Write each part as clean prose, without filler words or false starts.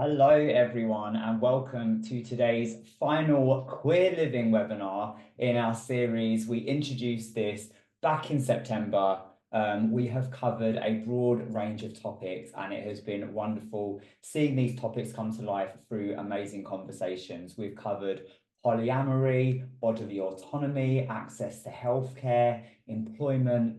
Hello, everyone, and welcome to today's final Queer Living webinar in our series. We introduced this back in September. We have covered a broad range of topics, and it has been wonderful seeing these topics come to life through amazing conversations. We've covered polyamory, bodily autonomy, access to healthcare, employment.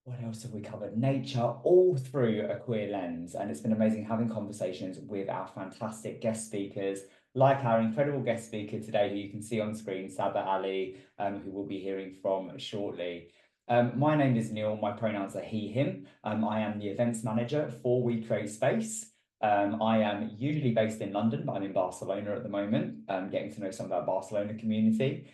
What else have we covered? Nature, all through a queer lens. And it's been amazing having conversations with our fantastic guest speakers, like our incredible guest speaker today, who you can see on screen, Saba Ali, who we'll be hearing from shortly. My name is Neil. My pronouns are he, him. I am the events manager for We Create Space. I am usually based in London, but I'm in Barcelona at the moment, getting to know some of our Barcelona community.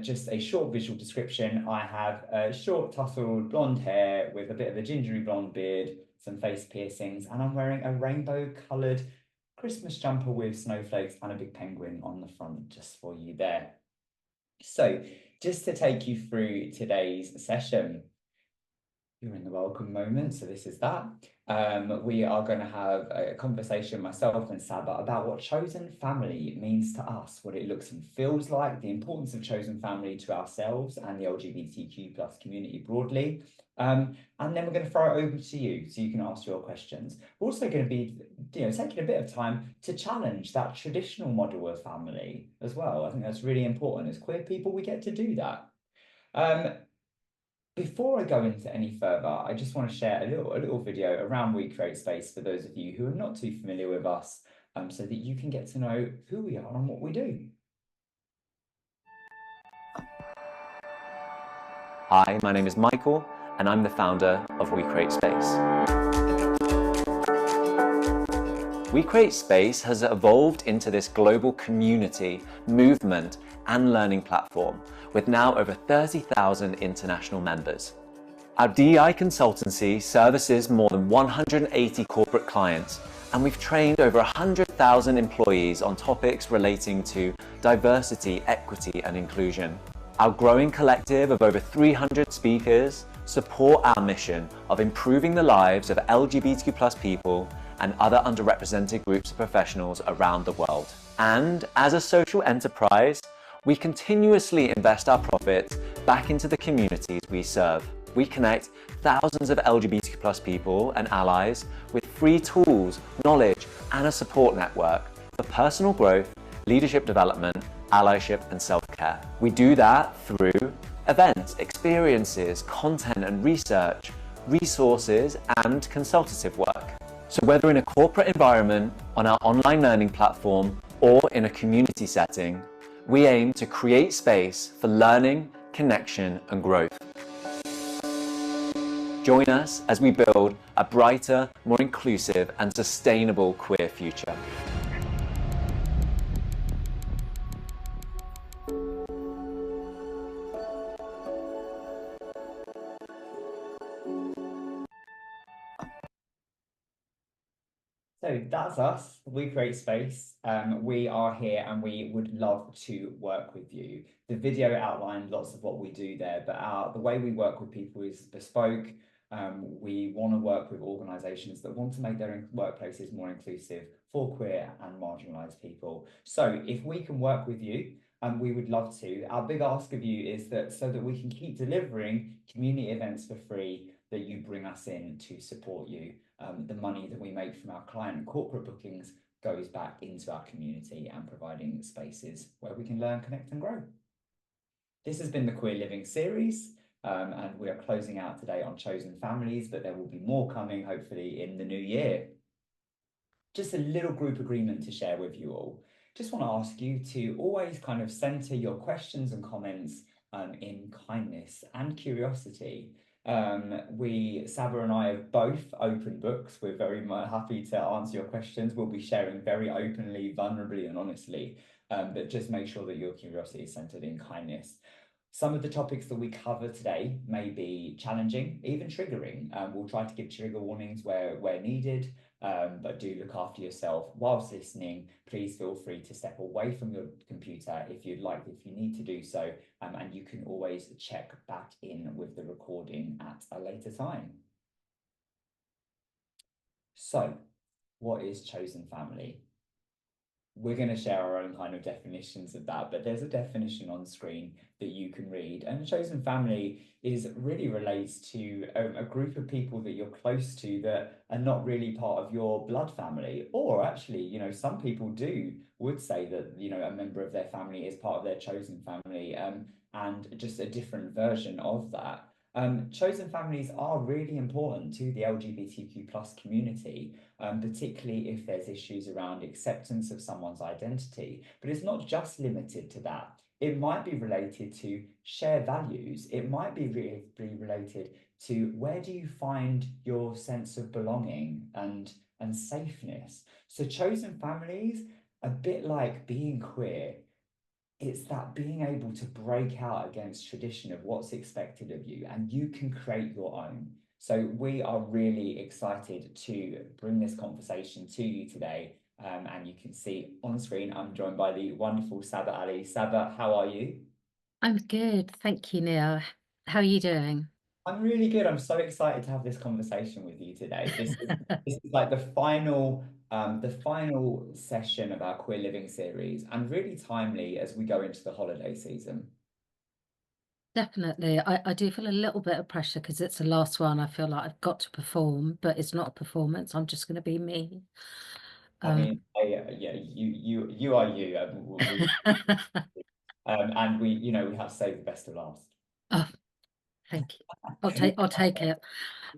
Just a short visual description. I have short tousled blonde hair with a bit of a gingery blonde beard, some face piercings, and I'm wearing a rainbow coloured Christmas jumper with snowflakes and a big penguin on the front just for you there. So just to take you through today's session, you're in the welcome moment, so this is that. We are going to have a conversation, myself and Saba, about what chosen family means to us, what it looks and feels like, the importance of chosen family to ourselves and the LGBTQ plus community broadly. And then we're going to throw it over to you so you can ask your questions. We're also going to be, taking a bit of time to challenge that traditional model of family as well. I think that's really important. As queer people, we get to do that. Before I go into any further, I just want to share a little video around We Create Space for those of you who are not too familiar with us, so that you can get to know who we are and what we do. Hi, my name is Michael, and I'm the founder of We Create Space. We Create Space has evolved into this global community, movement, and learning platform with now over 30,000 international members. Our DEI consultancy services more than 180 corporate clients, and we've trained over 100,000 employees on topics relating to diversity, equity, and inclusion. Our growing collective of over 300 speakers support our mission of improving the lives of LGBTQ+ people and other underrepresented groups of professionals around the world. And as a social enterprise, we continuously invest our profits back into the communities we serve. We connect thousands of LGBTQ+ people and allies with free tools, knowledge, and a support network for personal growth, leadership development, allyship, and self-care. We do that through events, experiences, content and research, resources, and consultative work. So whether in a corporate environment, on our online learning platform, or in a community setting, we aim to create space for learning, connection, and growth. Join us as we build a brighter, more inclusive, and sustainable queer future. So that's us. We Create Space. We are here and we would love to work with you. The video outlined lots of what we do there, but the way we work with people is bespoke. We want to work with organisations that want to make their workplaces more inclusive for queer and marginalised people. So if we can work with you, we would love to. Our big ask of you is that so that we can keep delivering community events for free, that you bring us in to support you. The money that we make from our client and corporate bookings goes back into our community and providing spaces where we can learn, connect and grow. This has been the Queer Living series, and we are closing out today on chosen families, but there will be more coming hopefully in the new year. Just a little group agreement to share with you all. Just want to ask you to always kind of center your questions and comments in kindness and curiosity. Saba and I have both open books. We're very happy to answer your questions. We'll be sharing very openly, vulnerably, and honestly, but just make sure that your curiosity is centered in kindness. Some of the topics that we cover today may be challenging, even triggering. We'll try to give trigger warnings where needed, but do look after yourself whilst listening. Please feel free to step away from your computer if you need to do so, and you can always check back in with the recording at a later time. So what is chosen family? We're going to share our own kind of definitions of that, but there's a definition on screen that you can read. And a chosen family is really relates to a group of people that you're close to that are not really part of your blood family. Or actually, some people would say that, a member of their family is part of their chosen family, and just a different version of that. Chosen families are really important to the LGBTQ plus community, particularly if there's issues around acceptance of someone's identity. But it's not just limited to that. It might be related to shared values. It might be really related to where do you find your sense of belonging and safeness. So chosen families, a bit like being queer, it's that being able to break out against tradition of what's expected of you, and you can create your own. So we are really excited to bring this conversation to you today. And you can see on screen, I'm joined by the wonderful Saba Ali. Saba, how are you? I'm good. Thank you, Neil. How are you doing? I'm really good. I'm so excited to have this conversation with you today. This is like the final session of our Queer Living series, and really timely as we go into the holiday season. Definitely. I do feel a little bit of pressure because it's the last one. I feel like I've got to perform, but it's not a performance. I'm just going to be me. I mean, Um, yeah, you are you. And we have saved the best to last. oh, thank you. I'll take it.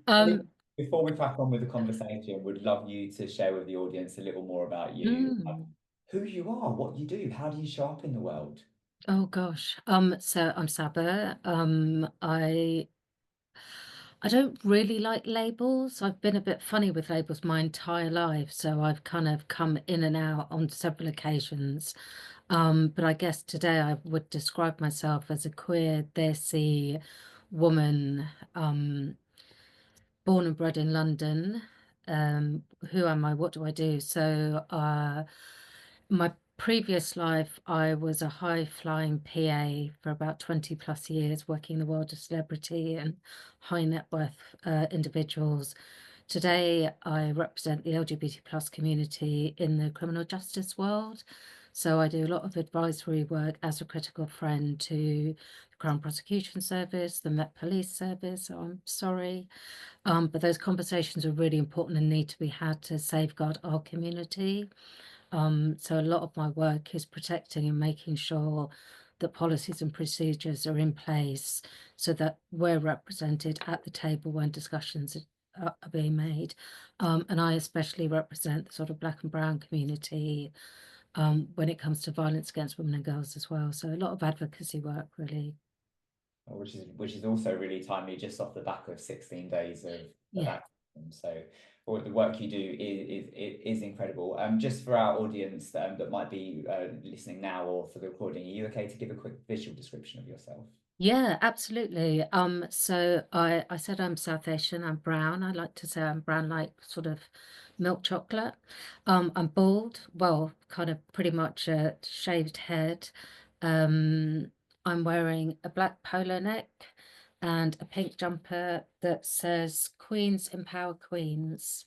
Um, Before we crack on with the conversation, would love you to share with the audience a little more about you, mm, who you are, what you do, how do you show up in the world? oh gosh. So I'm Saba. I don't really like labels. I've been a bit funny with labels my entire life, so I've kind of come in and out on several occasions. But I guess today I would describe myself as a queer, desi woman, um, born and bred in London. Who am I? What do I do? My previous life, I was a high-flying PA for about 20 plus years, working in the world of celebrity and high net worth individuals. Today, I represent the LGBT plus community in the criminal justice world. So I do a lot of advisory work as a critical friend to the Crown Prosecution Service, the Met Police Service. So I'm sorry. But those conversations are really important and need to be had to safeguard our community. So a lot of my work is protecting and making sure that policies and procedures are in place so that we're represented at the table when discussions are being made. And I especially represent the sort of Black and brown community when it comes to violence against women and girls as well. So a lot of advocacy work, really. Which is also really timely, just off the back of 16 days of Yeah. activism. So the work you do is incredible. Just for our audience that might be listening now or for the recording, are you okay to give a quick visual description of yourself? Yeah, absolutely. So I said I'm South Asian, I'm brown. I like to say I'm brown like sort of milk chocolate. I'm bald, well, kind of pretty much a shaved head. Um, I'm wearing a black polo neck and a pink jumper that says Queens Empower Queens.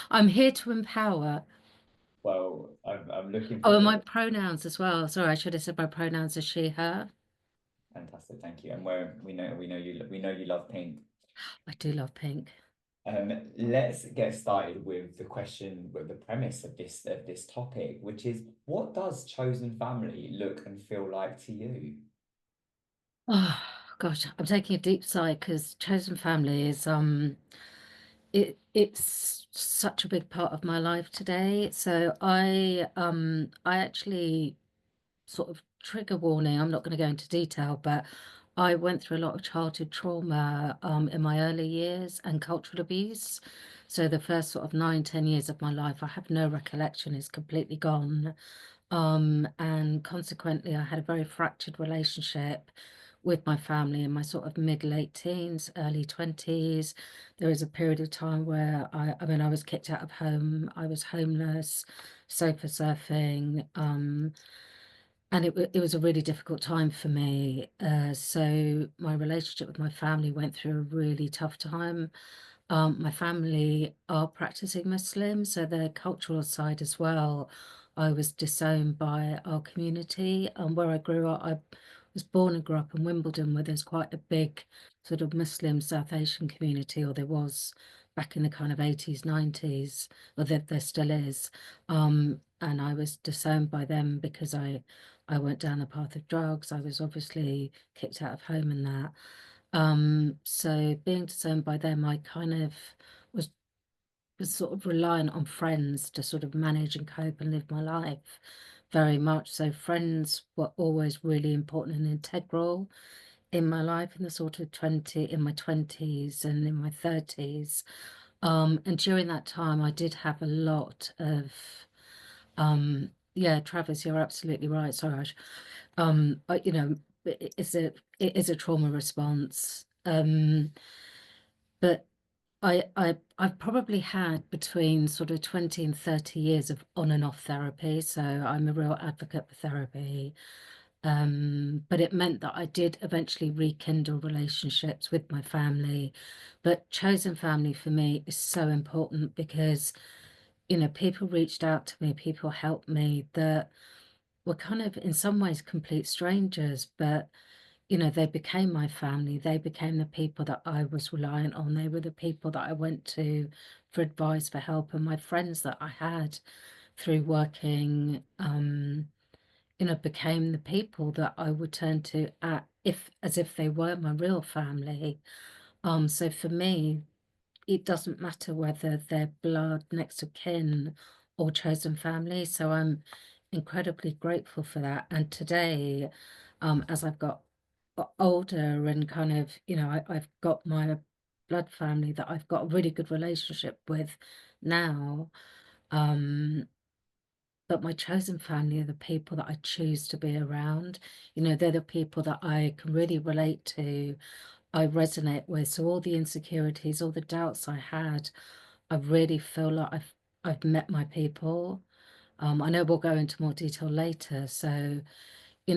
I'm here to empower. Well, I'm looking Oh, and forward. my pronouns as well. Sorry, I should have said my pronouns are she, her. Fantastic, thank you. And where we know you love pink. I do love pink. Let's get started with the question, with the premise of this topic, which is, what does chosen family look and feel like to you? Oh gosh, I'm taking a deep sigh because chosen family is it's such a big part of my life today. So I actually sort of trigger warning, I'm not going to go into detail, but I went through a lot of childhood trauma in my early years and cultural abuse. So the first sort of 9, 10 years of my life, I have no recollection, is completely gone. And consequently, I had a very fractured relationship with my family in my sort of mid late teens, early 20s. There was a period of time where I mean, I was kicked out of home, I was homeless, sofa surfing, and it was a really difficult time for me. So my relationship with my family went through a really tough time. My family are practicing Muslim, so the cultural side as well. I was disowned by our community. Where I grew up, I was born and grew up in Wimbledon, where there's quite a big sort of Muslim South Asian community, or there was back in the kind of 80s, 90s, or there still is. And I was disowned by them because I went down the path of drugs. I was obviously kicked out of home and that. So being disowned by them, I kind of was was sort of reliant on friends to sort of manage and cope and live my life very much. So friends were always really important and integral in my life in the sort of in my 20s and in my 30s. And during that time I did have a lot of yeah, Travis, you're absolutely right. Sorry, you know, it is a trauma response. But I've probably had between sort of 20 and 30 years of on and off therapy, so I'm a real advocate for therapy. But it meant that I did eventually rekindle relationships with my family. But chosen family for me is so important because, people reached out to me, people helped me that were kind of in some ways complete strangers, but they became my family. They became the people that I was reliant on. They were the people that I went to for advice, for help, and my friends that I had through working, became the people that I would turn to as if they were my real family. So for me, it doesn't matter whether they're blood, next of kin, or chosen family. So I'm incredibly grateful for that. And today, as I've got older and kind of, I've got my blood family that I've got a really good relationship with now. Um, but my chosen family are the people that I choose to be around. They're the people that I can really relate to, I resonate with. So all the insecurities, all the doubts I had, I really feel like I've met my people. I know we'll go into more detail later. So,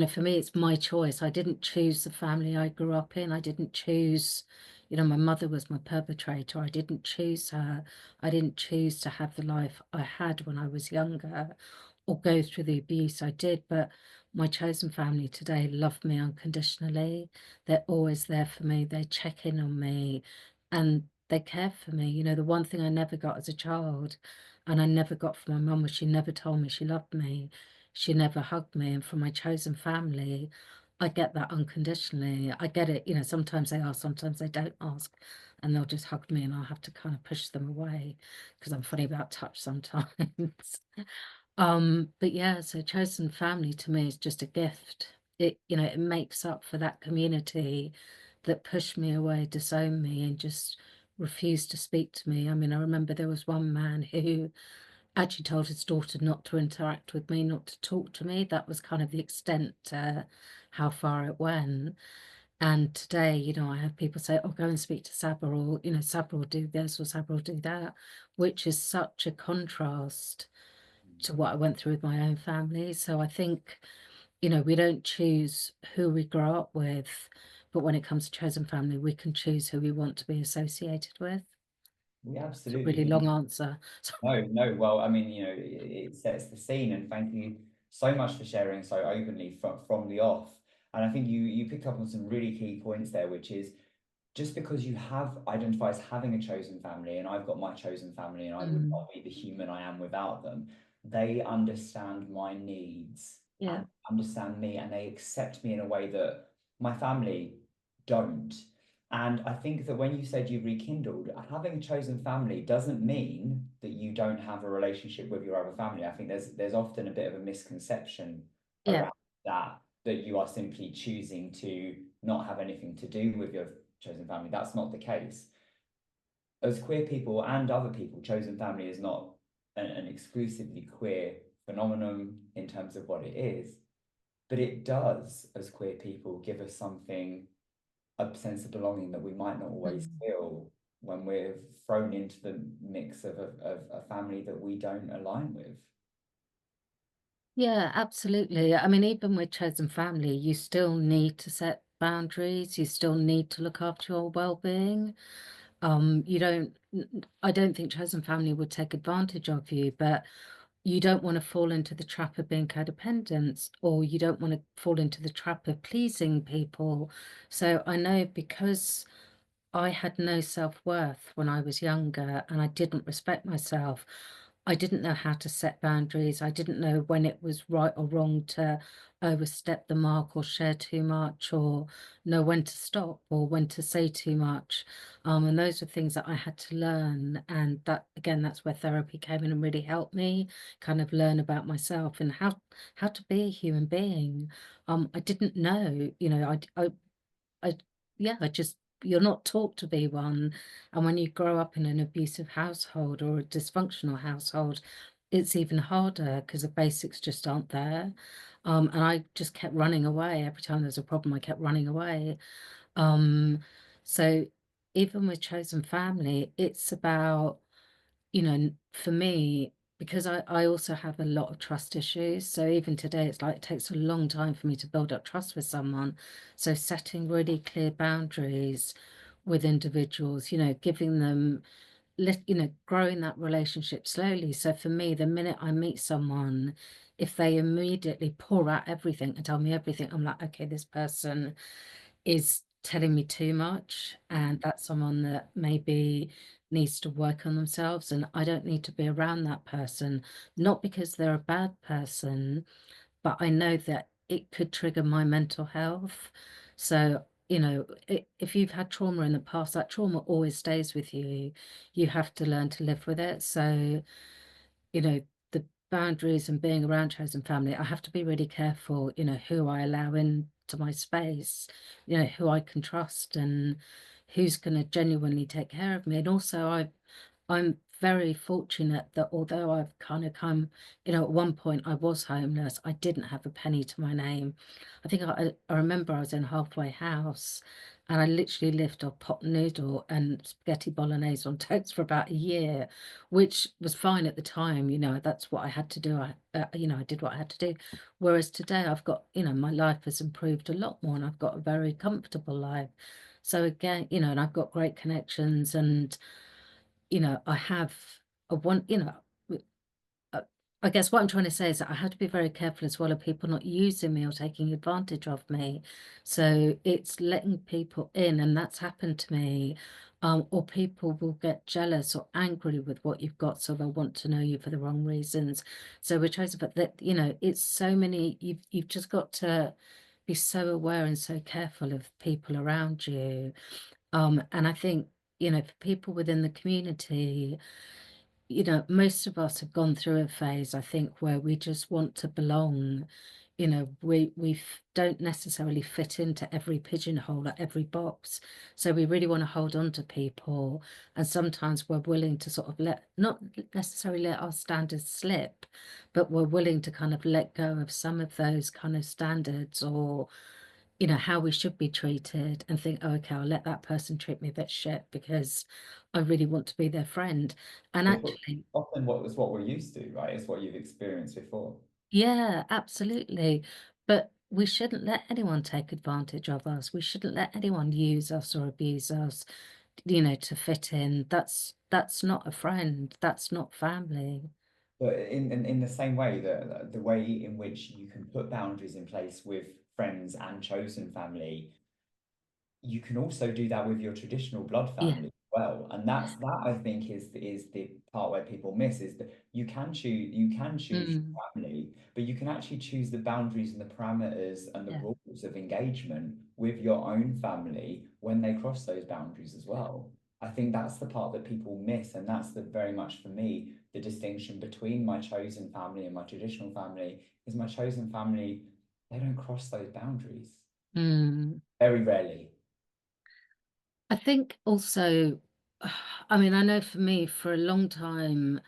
for me, it's my choice. I didn't choose the family I grew up in. I didn't choose, my mother was my perpetrator. I didn't choose her. I didn't choose to have the life I had when I was younger or go through the abuse I did. But my chosen family today love me unconditionally. They're always there for me. They check in on me and they care for me. The one thing I never got as a child and I never got from my mum was she never told me she loved me. She never hugged me. And from my chosen family, I get that unconditionally. I get it, sometimes they ask, sometimes they don't ask, and they'll just hug me and I'll have to kind of push them away because I'm funny about touch sometimes. But yeah, so chosen family to me is just a gift. It makes up for that community that pushed me away, disowned me, and just refused to speak to me. I mean, I remember there was one man who actually told his daughter not to interact with me, not to talk to me. That was kind of the extent how far it went. And today, I have people say, "Oh, go and speak to Sabra," or Sabra will do this or Sabra will do that, which is such a contrast to what I went through with my own family. So I think, we don't choose who we grow up with, but when it comes to chosen family, we can choose who we want to be associated with. We It's a absolutely really can. long answer. No, no. Well, I mean, it sets the scene, and thank you so much for sharing so openly from the off. And I think you picked up on some really key points there, which is just because you have identified as having a chosen family, and I've got my chosen family, and I would Mm, not be the human I am without them, they understand my needs yeah, and understand me, and they accept me in a way that my family don't. And I think that when you said you rekindled, having a chosen family doesn't mean that you don't have a relationship with your other family. I think there's often a bit of a misconception yeah, around that you are simply choosing to not have anything to do with your chosen family. That's not the case. As queer people and other people, chosen family is not an exclusively queer phenomenon in terms of what it is, but it does, as queer people, give us something, a sense of belonging that we might not always mm. feel when we're thrown into the mix of a family that we don't align with. Yeah, absolutely. I mean, even with chosen family, you still need to set boundaries. You still need to look after your well-being. I don't think chosen family would take advantage of you, but you don't want to fall into the trap of being codependent, or you don't want to fall into the trap of pleasing people. So I know, because I had no self-worth when I was younger and I didn't respect myself. I didn't know how to set boundaries. I didn't know when it was right or wrong to overstep the mark or share too much, or know when to stop or when to say too much. And those are things that I had to learn. And that, again, that's where therapy came in and really helped me kind of learn about myself and how to be a human being. I didn't know, I yeah, I just you're not taught to be one. And when you grow up in an abusive household or a dysfunctional household, it's even harder because the basics just aren't there. And I just kept running away. Every time there's a problem, I kept running away. Um, so even with chosen family, it's about, for me, because I also have a lot of trust issues. So even today, it's like it takes a long time for me to build up trust with someone. So setting really clear boundaries with individuals, giving them, growing that relationship slowly. So for me, the minute I meet someone, if they immediately pour out everything and tell me everything, I'm like, okay, this person is telling me too much, and that's someone that maybe needs to work on themselves, and I don't need to be around that person, not because they're a bad person, but I know that it could trigger my mental health. So, if you've had trauma in the past, that trauma always stays with you. You have to learn to live with it. So, the boundaries and being around chosen family, I have to be really careful, who I allow into my space, who I can trust and who's going to genuinely take care of me. And also, I'm very fortunate that although I've kind of come, at one point I was homeless, I didn't have a penny to my name. I think I remember I was in a halfway house and I literally lived on pot noodle and spaghetti bolognese on toast for about a year, which was fine at the time. That's what I had to do. I did what I had to do. Whereas today I've got, my life has improved a lot more and I've got a very comfortable life. So again, and I've got great connections, and I have a one, uh, I guess what I'm trying to say is that I have to be very careful as well of people not using me or taking advantage of me. So it's letting people in, and that's happened to me. Or people will get jealous or angry with what you've got, so they'll want to know you for the wrong reasons. So we're trying to, but that, it's so many, you've just got to be so aware and so careful of people around you. And I think, for people within the community, most of us have gone through a phase, I think, where we just want to belong. We don't necessarily fit into every pigeonhole or every box. So we really want to hold on to people. And sometimes we're willing to sort of not necessarily let our standards slip, but we're willing to kind of let go of some of those kind of standards, or how we should be treated, and think, oh, okay, I'll let that person treat me a bit shit because I really want to be their friend. And It's actually, often what we're used to, right? It's what you've experienced before. yeah, absolutely. But we shouldn't let anyone take advantage of us. We shouldn't let anyone use us or abuse us, to fit in. That's not a friend. That's not family. But in the same way, the way in which you can put boundaries in place with friends and chosen family, you can also do that with your traditional blood Yeah. family as well. And that I think is the part where people miss, is that you can choose your Mm, family, but you can actually choose the boundaries and the parameters and the yeah. rules of engagement with your own family when they cross those boundaries as well. I think that's the part that people miss, and that's the very much for me the distinction between my chosen family and my traditional family is my chosen family, they don't cross those boundaries Mm. very rarely. I think also, I mean, I know for me, for a long time,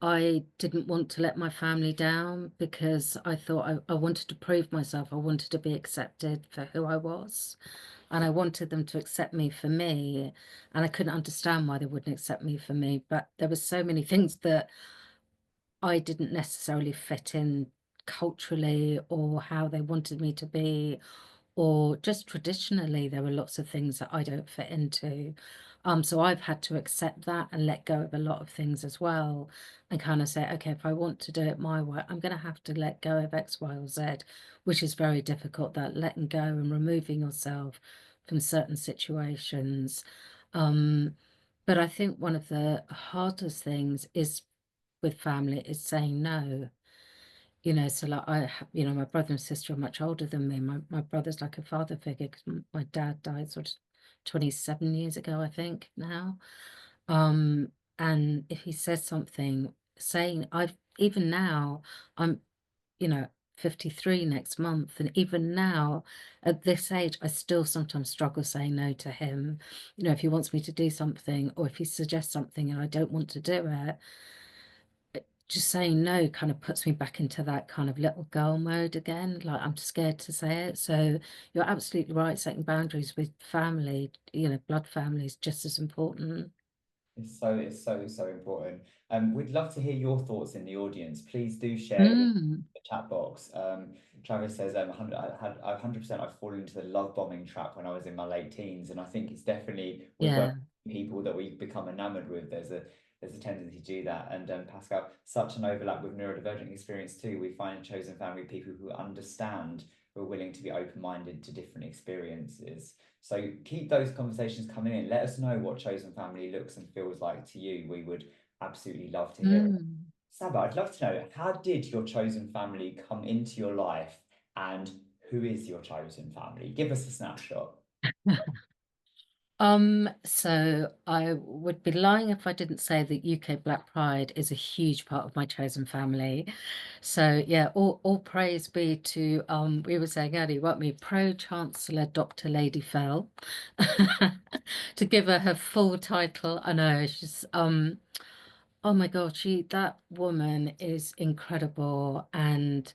I didn't want to let my family down because I thought I wanted to prove myself. I wanted to be accepted for who I was. And I wanted them to accept me for me. And I couldn't understand why they wouldn't accept me for me. But there were so many things that I didn't necessarily fit in culturally, or how they wanted me to be, or just traditionally, there were lots of things that I don't fit into. So I've had to accept that and let go of a lot of things as well, and kind of say, okay, if I want to do it my way, I'm going to have to let go of X, Y, or Z, which is very difficult, that letting go and removing yourself from certain situations. But I think one of the hardest things is with family is saying no. So like my brother and sister are much older than me. My brother's like a father figure because my dad died sort of 27 years ago, I think now. Um, and if he says something, saying I've even now, I'm, you know, 53 next month, and even now at this age, I still sometimes struggle saying no to him. If he wants me to do something or if he suggests something and I don't want to do it, just saying no kind of puts me back into that kind of little girl mode again. Like I'm scared to say it. So you're absolutely right. Setting boundaries with family, blood family is just as important. It's so important. We'd love to hear your thoughts in the audience. Please do share in Mm, the chat box. Travis says, 100%. I've fallen into the love bombing trap when I was in my late teens, and I think it's definitely with yeah. people that we become enamored with. There's a tendency to do that. And Pascal, such an overlap with neurodivergent experience too. We find chosen family people who understand, who are willing to be open-minded to different experiences. So keep those conversations coming in. Let us know what chosen family looks and feels like to you. We would absolutely love to hear it. Mm. Saba, I'd love to know, how did your chosen family come into your life, and who is your chosen family? Give us a snapshot. So I would be lying if I didn't say that UK Black Pride is a huge part of my chosen family. So yeah, all praise be to we were saying earlier, weren't we, Pro Chancellor Dr. Lady Fell. To give her full title. I know she's oh my God, that woman is incredible. And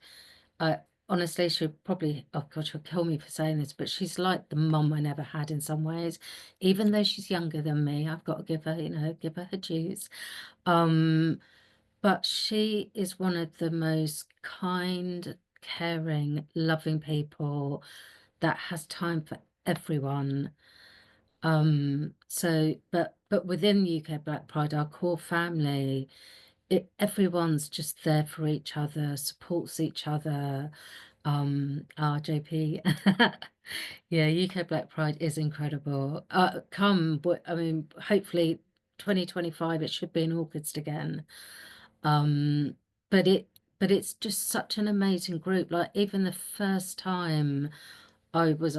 uh, honestly, she'll probably, oh God, she'll kill me for saying this, but she's like the mum I never had in some ways. Even though she's younger than me, I've got to give her, give her dues. Um, but she is one of the most kind, caring, loving people that has time for everyone. But within UK Black Pride, our core family, everyone's just there for each other, supports each other. JP. Yeah, UK Black Pride is incredible. I mean, hopefully 2025 it should be in August again. Um, but it's just such an amazing group. Like even the first time I was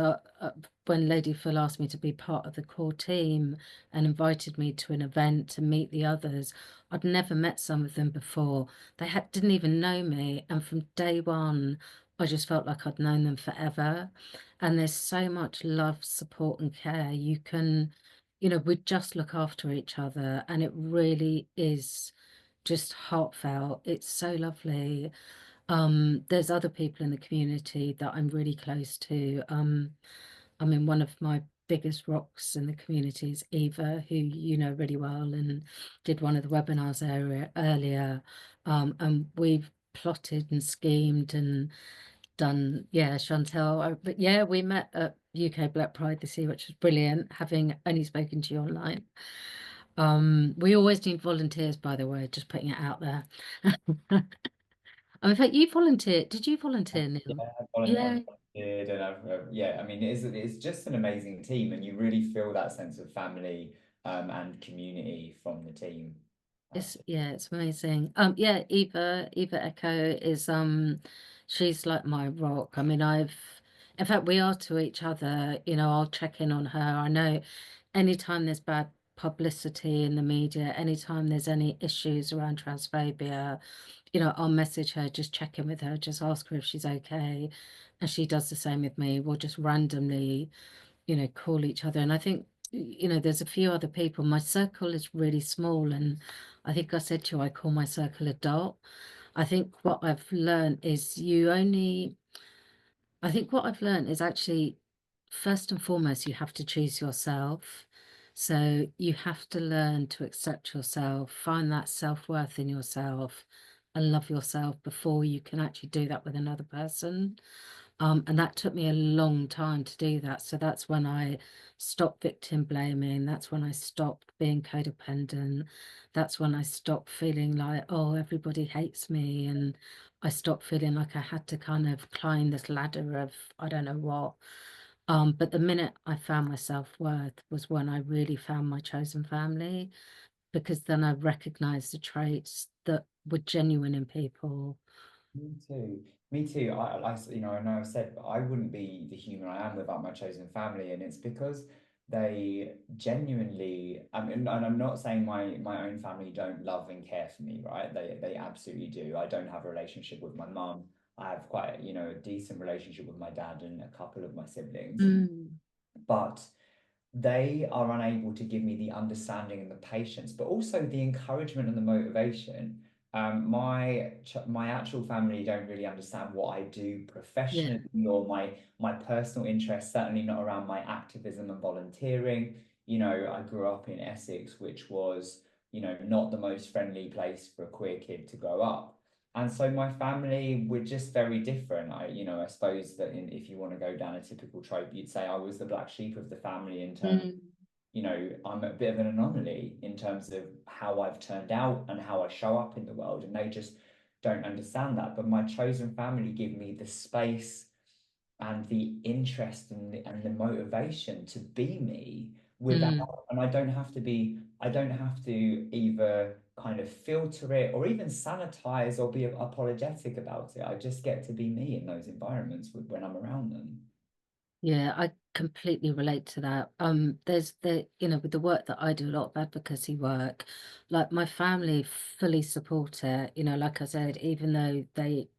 when Lady Phil asked me to be part of the core team and invited me to an event to meet the others. I'd never met some of them before. Didn't even know me, and from day one, I just felt like I'd known them forever. And there's so much love, support, and care. We just look after each other, and it really is just heartfelt. It's so lovely. There's other people in the community that I'm really close to. I mean, one of my biggest rocks in the community is Eva, who you know really well, and did one of the webinars earlier. And we've plotted and schemed and done, yeah, Chantel. But yeah, we met at UK Black Pride this year, which was brilliant, having only spoken to you online. We always need volunteers, by the way, just putting it out there. In fact, you volunteered. Did you volunteer, Yeah, Neil? I've Yeah, volunteered, and yeah, I mean, it's just an amazing team, and you really feel that sense of family and community from the team. Absolutely. it's amazing. Yeah, Eva Echo is she's like my rock. I mean, in fact, we are to each other. I'll check in on her. I know anytime there's bad publicity in the media, anytime there's any issues around transphobia, I'll message her, just check in with her, just ask her if she's okay. And she does the same with me. We'll just randomly, call each other. And I think, there's a few other people. My circle is really small. And I think I said to you, I call my circle a dot. I think what I've learned is I think what I've learned is actually, first and foremost, you have to choose yourself. So you have to learn to accept yourself, find that self-worth in yourself, and love yourself before you can actually do that with another person. And that took me a long time to do that. So that's when I stopped victim blaming. That's when I stopped being codependent. That's when I stopped feeling like, oh, everybody hates me. And I stopped feeling like I had to kind of climb this ladder of I don't know what. But the minute I found my self-worth was when I really found my chosen family, because then I recognized the traits that were genuine in people. Me too. Me too. I know I've said, but I wouldn't be the human I am without my chosen family, and it's because they genuinely. I mean, and I'm not saying my own family don't love and care for me, right? They absolutely do. I don't have a relationship with my mum. I have quite, a decent relationship with my dad and a couple of my siblings, Mm, but they are unable to give me the understanding and the patience, but also the encouragement and the motivation. My actual family don't really understand what I do yeah. professionally or my personal interests, certainly not around my activism and volunteering. I grew up in Essex, which was, not the most friendly place for a queer kid to grow up. And so my family were just very different. I suppose that if you want to go down a typical trope, you'd say I was the black sheep of the family in terms, Mm, I'm a bit of an anomaly in terms of how I've turned out and how I show up in the world. And they just don't understand that. But my chosen family give me the space and the interest and the motivation to be me mm. without, and I don't have to either kind of filter it or even sanitize or be apologetic about it. I just get to be me in those environments when I'm around them. Yeah, I completely relate to that. There's with the work that I do, a lot of advocacy work, like my family fully support it. Like I said, even though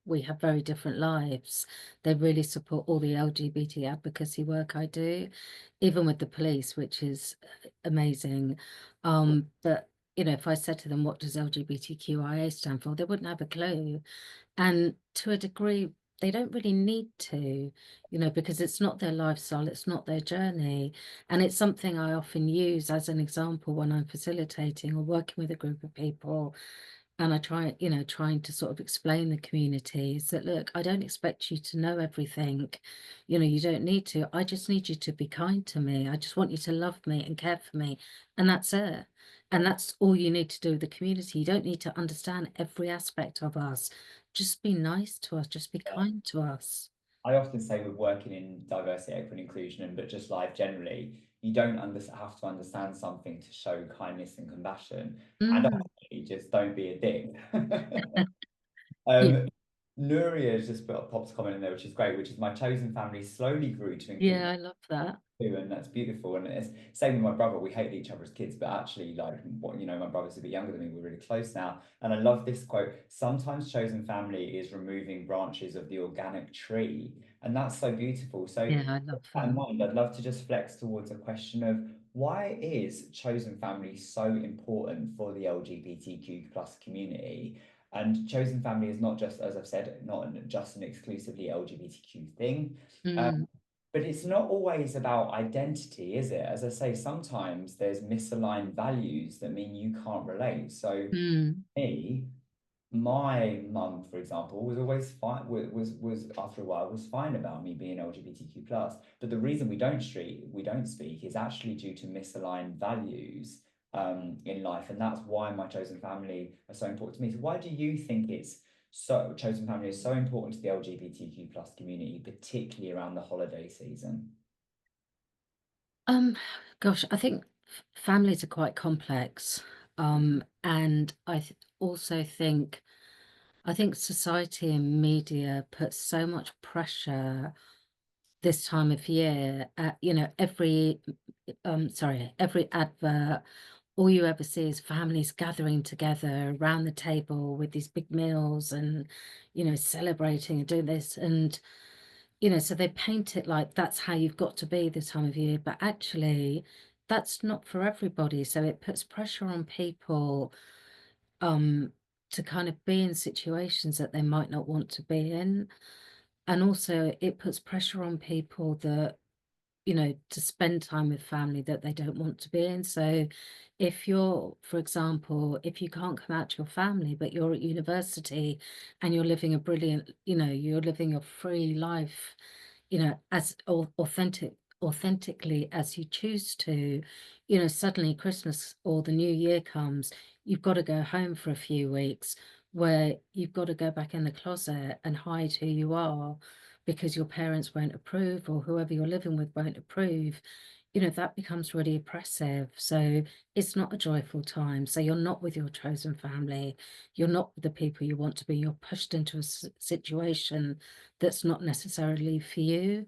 we have very different lives, they really support all the LGBT advocacy work I do, even with the police, which is amazing. But if I said to them, what does LGBTQIA stand for, they wouldn't have a clue. And to a degree, they don't really need to, because it's not their lifestyle, it's not their journey. And it's something I often use as an example when I'm facilitating or working with a group of people. And I try, trying to sort of explain the communities that, look, I don't expect you to know everything. You don't need to. I just need you to be kind to me. I just want you to love me and care for me. And that's it. And that's all you need to do with the community. You don't need to understand every aspect of us. Just be nice to us. Just be kind to us. I often say with working in diversity, equity, and inclusion, but just life generally, you don't have to understand something to show kindness and compassion. And Mm, honestly, just don't be a dick. yeah, Um, Nuria has just popped a comment in there, which is great, which is my chosen family slowly grew to include yeah, I love that. too, and that's beautiful. And it's same with my brother. We hated each other as kids, but actually, like, my brother's a bit younger than me. We're really close now. And I love this quote: "Sometimes chosen family is removing branches of the organic tree," and that's so beautiful. So, Yeah, I with love that in that. mind, I'd love to just flex towards a question of why is chosen family so important for the LGBTQ plus community? And chosen family is not just, as I've said, not just an exclusively LGBTQ thing. Mm, But it's not always about identity, is it? As I say, sometimes there's misaligned values that mean you can't relate. So mm, me, my mum, for example, was always fine. Was after a while was fine about me being LGBTQ plus. But the reason we don't speak is actually due to misaligned values in life, and that's why my chosen family are so important to me. So why do you think it's so chosen family is so important to the LGBTQ plus community, particularly around the holiday season? Um, gosh, I think families are quite complex. And also I think society and media put so much pressure this time of year at, every advert, all you ever see is families gathering together around the table with these big meals and, celebrating and doing this. And so they paint it like that's how you've got to be this time of year, but actually that's not for everybody. So it puts pressure on people um to kind of be in situations that they might not want to be in. And also it puts pressure on people that to spend time with family that they don't want to be in. So if you're, for example, if you can't come out to your family, but you're at university and you're living a brilliant, you're living a free life, as authentically as you choose to, suddenly Christmas or the new year comes, you've got to go home for a few weeks where you've got to go back in the closet and hide who you are because your parents won't approve or whoever you're living with won't approve. That becomes really oppressive. So it's not a joyful time. So you're not with your chosen family. You're not with the people you want to be. You're pushed into a situation that's not necessarily for you.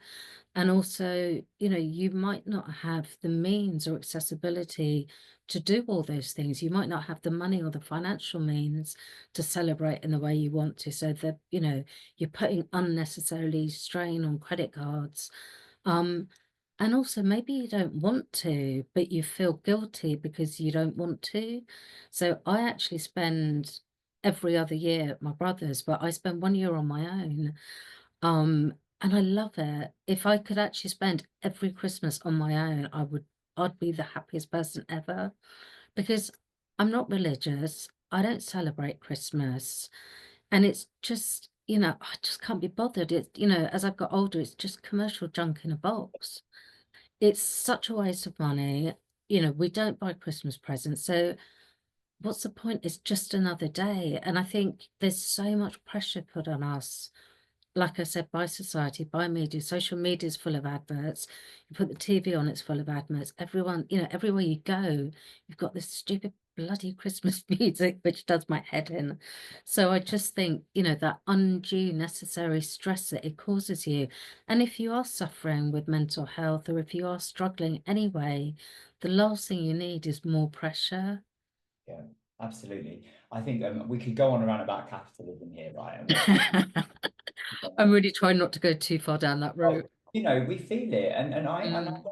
And also, you might not have the means or accessibility to do all those things. You might not have the money or the financial means to celebrate in the way you want to. So that, you're putting unnecessarily strain on credit cards. Um, and also maybe you don't want to, but you feel guilty because you don't want to. So I actually spend every other year at my brother's, but I spend 1 year on my own. Um, and I love it. If I could actually spend every Christmas on my own, I'd be the happiest person ever because I'm not religious. I don't celebrate Christmas. And it's just, I just can't be bothered. As I've got older, it's just commercial junk in a box. It's such a waste of money. We don't buy Christmas presents. So what's the point? It's just another day. And I think there's so much pressure put on us, like I said, by society, by media. Social media is full of adverts. You put the TV on, it's full of adverts. Everyone, everywhere you go, you've got this stupid bloody Christmas music, which does my head in. So I just think, that undue necessary stress that it causes you. And if you are suffering with mental health or if you are struggling anyway, the last thing you need is more pressure. Yeah, absolutely. I think we could go on around about capitalism here, right? And what I'm really trying not to go too far down that oh, route. we feel it, and I Mm,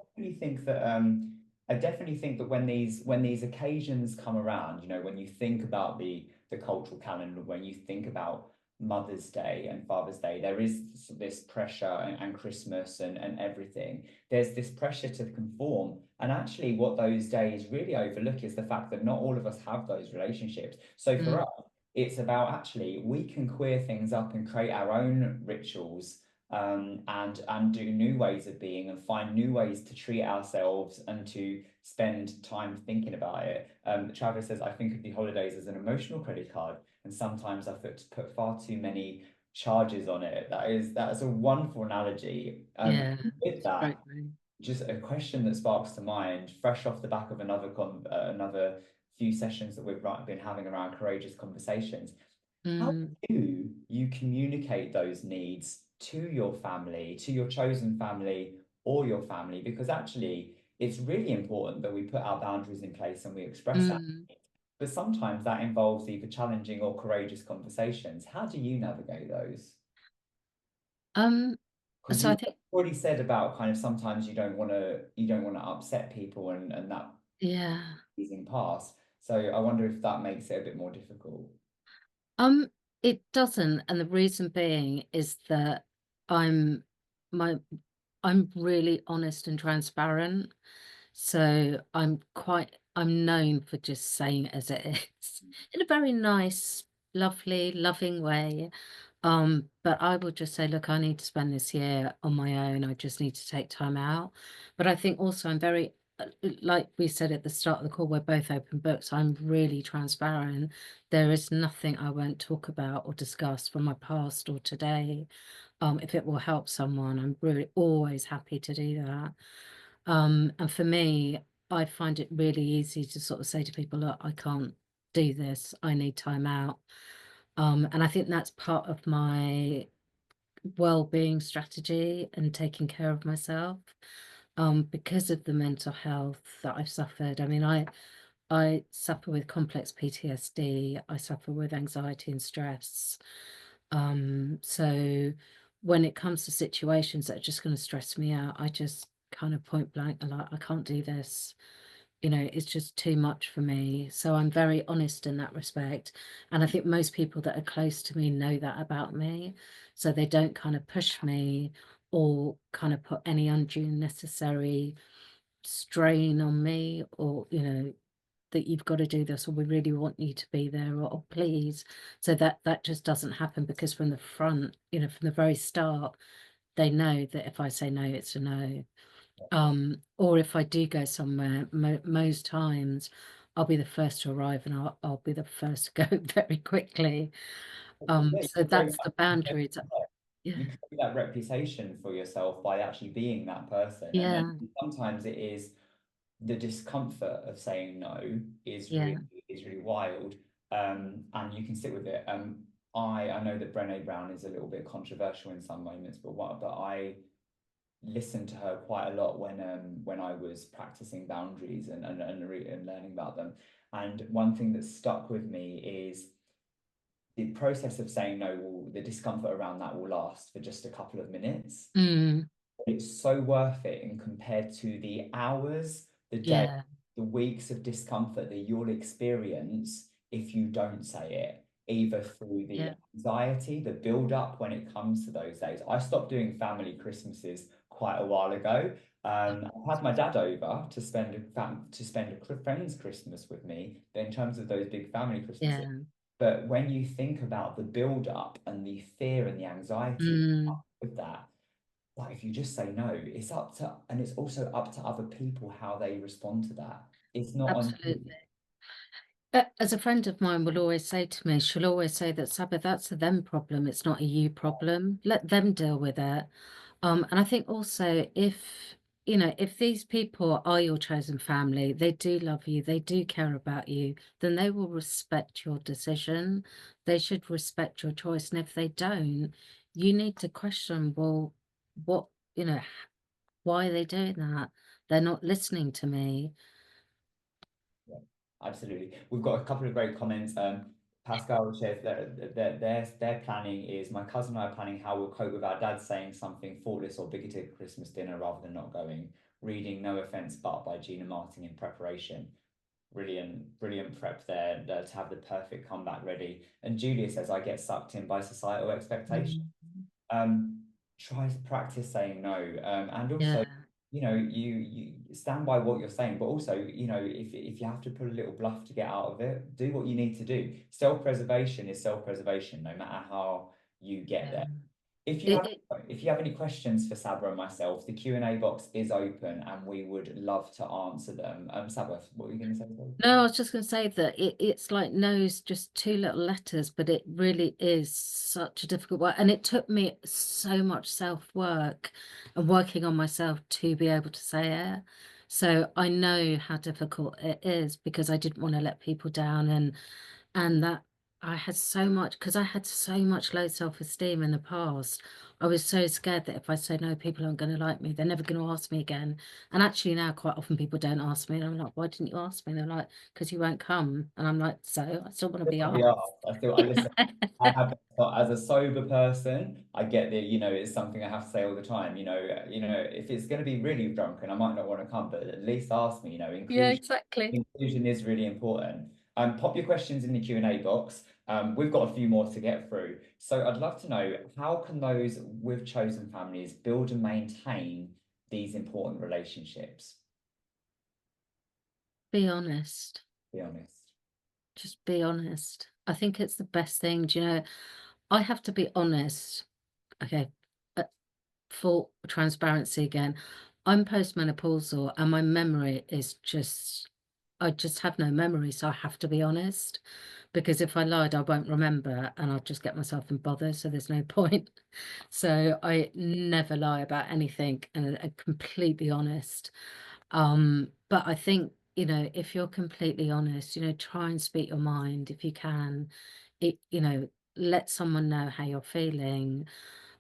definitely think that when these occasions come around, when you think about the cultural calendar, when you think about Mother's Day and Father's Day, there is this pressure and Christmas and everything. There's this pressure to conform, and actually, what those days really overlook is the fact that not all of us have those relationships. So for mm, us, it's about actually we can queer things up and create our own rituals, and do new ways of being and find new ways to treat ourselves and to spend time thinking about it. Travis says, I think of the holidays as an emotional credit card, and sometimes I put far too many charges on it. That's a wonderful analogy. yeah, With it's a great that, way. just a question that sparks to mind, fresh off the back of another few sessions that we've been having around courageous conversations. How Mm, do you communicate those needs to your family, to your chosen family or your family? Because actually, it's really important that we put our boundaries in place and we express our mm. needs. But sometimes that involves either challenging or courageous conversations. How do you navigate those? Um, Because so I you think, already said about kind of sometimes you don't want to upset people and that yeah. easing past. So I wonder if that makes it a bit more difficult. Um, it doesn't, and the reason being is that I'm my I'm really honest and transparent. So I'm known for just saying it as it is in a very nice, lovely, loving way. But I would just say, look, I need to spend this year on my own. I just need to take time out. But I think also I'm very, like we said at the start of the call, we're both open books. I'm really transparent. There is nothing I won't talk about or discuss from my past or today. If it will help someone, I'm really always happy to do that. And for me, I find it really easy to sort of say to people, look, I can't do this. I need time out. And I think that's part of my well-being strategy and taking care of myself, because of the mental health that I've suffered. I mean, I suffer with complex PTSD. I suffer with anxiety and stress. So when it comes to situations that are just going to stress me out, I just kind of point blank, like, I can't do this. It's just too much for me. So I'm very honest in that respect. And I think most people that are close to me know that about me. So they don't kind of push me or kind of put any undue necessary strain on me, or that you've got to do this, or we really want you to be there, or oh, please. So that just doesn't happen, because from the front, from the very start, they know that if I say no, it's a no. Or if I do go somewhere, most times I'll be the first to arrive, and I'll be the first to go very quickly. Yeah, So that's the boundaries. Yeah, you create that reputation for yourself by actually being that person. And then yeah, sometimes it is the discomfort of saying no yeah, is really wild. And you can sit with it. I know that Brené Brown is a little bit controversial in some moments, but I listened to her quite a lot when I was practicing boundaries and learning about them. And one thing that stuck with me is the process of saying no the discomfort around that will last for just a couple of minutes. mm, It's so worth it, and compared to the hours, the day, yeah, the weeks of discomfort that you'll experience if you don't say it, either through the yeah, anxiety, the build up when it comes to those days. I stopped doing family Christmases quite a while ago. I had my dad over to spend a friend's Christmas with me, but in terms of those big family Christmases. yeah, But when you think about the build up and the fear and the anxiety mm, with that, like if you just say no, and it's also up to other people how they respond to that. It's not on you. absolutely. As a friend of mine will always say to me, she'll always say that, Sabbath, that's a them problem, it's not a you problem. Let them deal with it. And I think also, if these people are your chosen family, they do love you, they do care about you, then they will respect your decision. They should respect your choice. And if they don't, you need to question, well, what, why are they doing that? They're not listening to me. Yeah, absolutely. We've got a couple of great comments. Pascal shares that their planning is my cousin and I are planning how we'll cope with our dad saying something thoughtless or bigoted at Christmas dinner rather than not going. Reading No Offense But by Gina Martin in preparation. Brilliant prep there to have the perfect comeback ready. And Julia says, I get sucked in by societal expectation. Mm. um, Try to practice saying no, and also, Yeah, you stand by what you're saying, but also, if you have to put a little bluff to get out of it, do what you need to do. Self-preservation is self-preservation, no matter how you get yeah. there. If you It, have it, if you have any questions for Sabra and myself, the Q&A box is open, and we would love to answer them. Sabra, what were you going to say? Sorry? No, I was just going to say that it's like no's just two little letters, but it really is such a difficult work. And it took me so much self-work and working on myself to be able to say it. So I know how difficult it is, because I didn't want to let people down, and that I had so much, because I had so much low self-esteem in the past. I was so scared that if I say no, people aren't going to like me. They're never going to ask me again. And actually now quite often people don't ask me. And I'm like, why didn't you ask me? And they're like, because you won't come. And I'm like, so I still want to be We asked. are. I listen. I have, as a sober person, I get that, it's something I have to say all the time. If it's going to be really drunk and I might not want to come, but at least ask me. Yeah, Inclusion exactly. inclusion is really important. Pop your questions in the Q&A box. We've got a few more to get through. So I'd love to know, how can those with chosen families build and maintain these important relationships? Be honest. Be honest. Just be honest. I think it's the best thing. Do you know, I have to be honest. Okay. uh, Full transparency again. I'm postmenopausal, and my memory is just, I just have no memory. So I have to be honest, because if I lied, I won't remember, and I'll just get myself in bother. So there's no point. So I never lie about anything, and I'm completely honest. But I think, if you're completely honest, try and speak your mind if you can. Let someone know how you're feeling.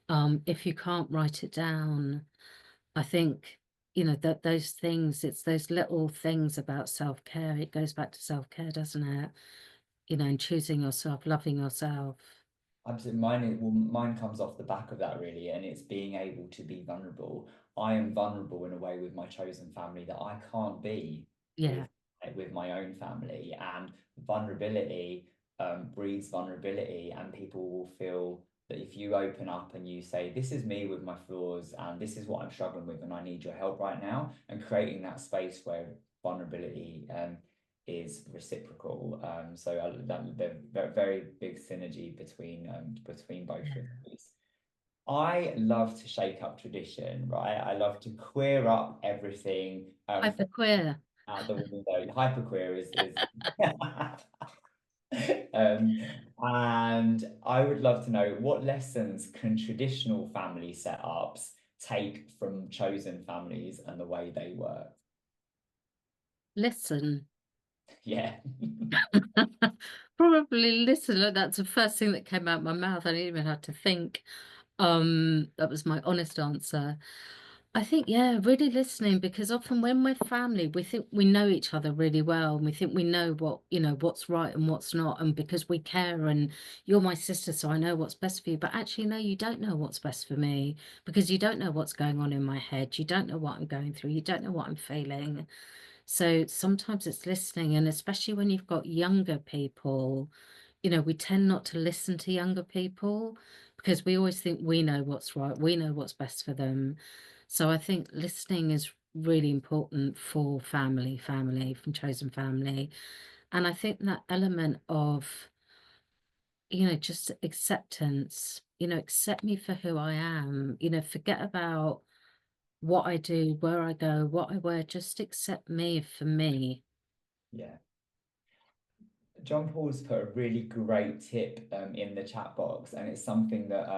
If you can't write it down, I think, that those things, it's those little things about self-care. It goes back to self-care, doesn't it? And choosing yourself, loving yourself. Absolutely. Mine comes off the back of that really, and it's being able to be vulnerable. I am vulnerable in a way with my chosen family that I can't be with Yeah, with my own family, and vulnerability breeds vulnerability, and people will feel that if you open up and you say, this is me with my flaws and this is what I'm struggling with and I need your help right now, and creating that space where vulnerability is reciprocal. So the very big synergy between both of these. I love to shake up tradition, right? I love to queer up everything Hyperqueer. out the window. Hyperqueer is um, and I would love to know, what lessons can traditional family setups take from chosen families and the way they work? Listen. Yeah. Probably listen. Like, that's the first thing that came out of my mouth. I didn't even have to think. That was my honest answer. I think, yeah, really listening, because often when we're family, we think we know each other really well, and we think we know what, what's right and what's not, and because we care, and you're my sister, so I know what's best for you. But actually, no, you don't know what's best for me, because you don't know what's going on in my head. You don't know what I'm going through. You don't know what I'm feeling. So sometimes it's listening, and especially when you've got younger people, we tend not to listen to younger people because we always think we know what's right, we know what's best for them. So I think listening is really important for from chosen family. And I think that element of, just acceptance, accept me for who I am, forget about what I do, where I go, what I wear, just accept me for me. Yeah. John Paul's put a really great tip in the chat box, and it's something that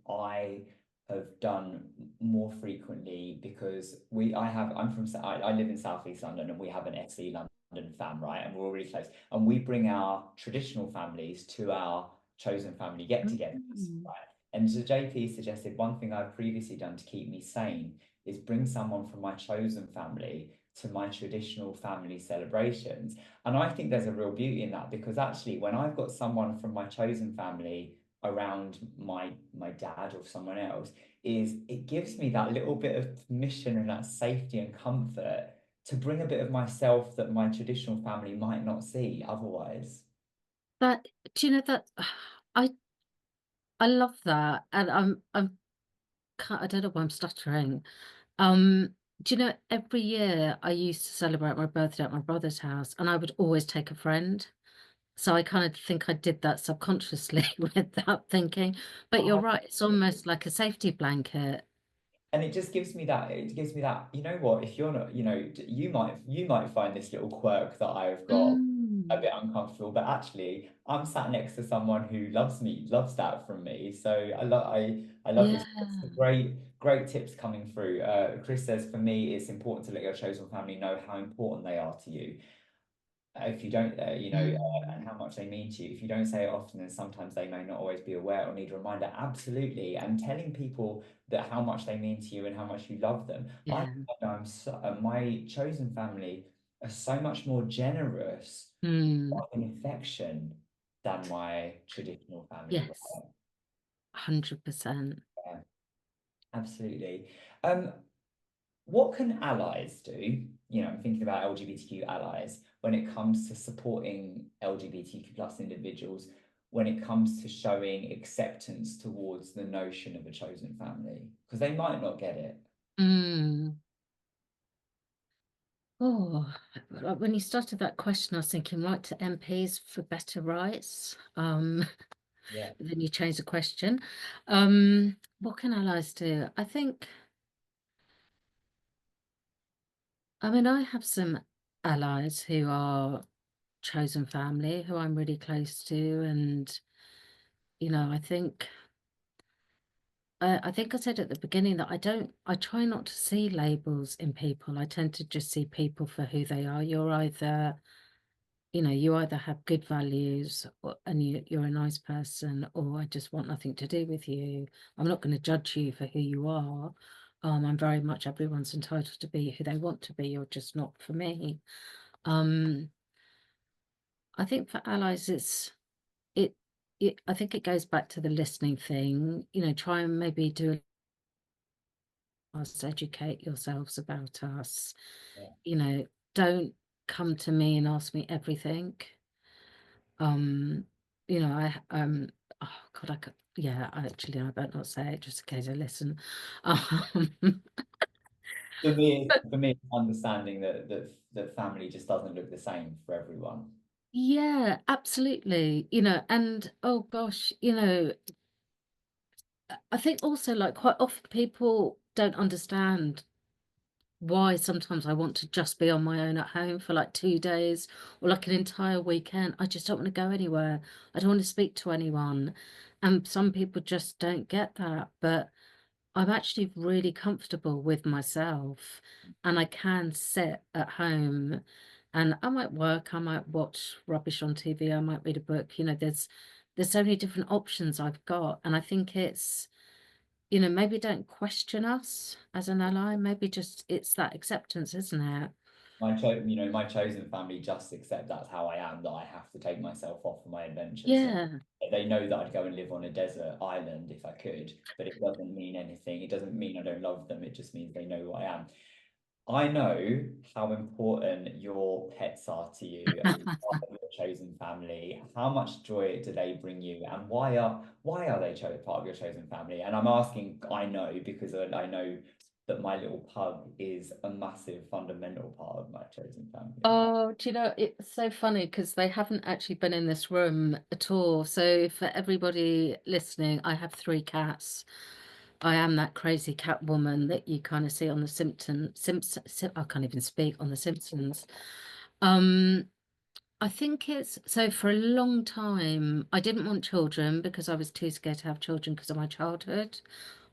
I have done more frequently because I live in Southeast London, and we have an SE London fam, right? And we're all really close. And we bring our traditional families to our chosen family get-togethers, Mm. right? And so JP suggested, one thing I've previously done to keep me sane is bring someone from my chosen family to my traditional family celebrations. And I think there's a real beauty in that, because actually, when I've got someone from my chosen family around my dad or someone else, is it gives me that little bit of permission and that safety and comfort to bring a bit of myself that my traditional family might not see otherwise. That, do you know that I I love that, and I don't know why I'm stuttering. Do you know, every year I used to celebrate my birthday at my brother's house, and I would always take a friend. So I kind of think I did that subconsciously without thinking. But you're right, it's almost like a safety blanket. And it just gives me that, you know what, if you're not, you might find this little quirk that I've got a Mm, bit uncomfortable, but actually I'm sat next to someone who loves that from me. So I love yeah. this. Some great tips coming through. Chris says, for me it's important to let your chosen family know how important they are to you. If you don't, and Mm, how much they mean to you. If you don't say it often, then sometimes they may not always be aware or need a reminder. Absolutely. And telling people that how much they mean to you and how much you love them. I yeah. know my chosen family are so much more generous Mm, in affection than my traditional family, yes, right? 100%. Yeah, absolutely. Um, what can allies do? I'm thinking about LGBTQ allies when it comes to supporting LGBTQ plus individuals, when it comes to showing acceptance towards the notion of a chosen family, because they might not get it. Mm. Oh, like when you started that question, I was thinking, right to MPs for better rights. Yeah. But then you changed the question. What can allies do? I mean, I have some allies who are chosen family who I'm really close to, and I think I said at the beginning that I try not to see labels in people. I tend to just see people for who they are. You either have good values, and you're a nice person, or I just want nothing to do with you. I'm not going to judge you for who you are. I'm very much, everyone's entitled to be who they want to be. You're just not for me. Um, I think for allies, it, I think it goes back to the listening thing. Try and maybe do us, educate yourselves about us. Yeah. You know, don't come to me and ask me everything. Um, I oh God, I could, yeah, actually, I better not say it just in case I listen. Um, For me, it's understanding that family just doesn't look the same for everyone. yeah, absolutely. And oh gosh, I think also like quite often people don't understand why sometimes I want to just be on my own at home for like 2 days or like an entire weekend. I just don't want to go anywhere. I don't want to speak to anyone. And some people just don't get that. But I'm actually really comfortable with myself and I can sit at home and I might work, I might watch rubbish on TV, I might read a book. There's so many different options I've got. And I think it's maybe don't question us as an ally. Maybe just it's that acceptance, isn't it? My chosen family just accept that's how I am, that I have to take myself off on my adventures. So Yeah. they know that I'd go and live on a desert island if I could, but it doesn't mean anything. It doesn't mean I don't love them. It just means they know who I am. I know how important your pets are to you as part of your chosen family. How much joy do they bring you, and why are they part of your chosen family? And I'm asking, I know because I know that my little pug is a massive fundamental part of my chosen family. Oh, do you know, it's so funny because they haven't actually been in this room at all. So for everybody listening, I have 3 cats. I am that crazy cat woman that you kind of see on the Simpsons. I can't even speak on the Simpsons. Um, I think it's so for a long time, I didn't want children because I was too scared to have children because of my childhood.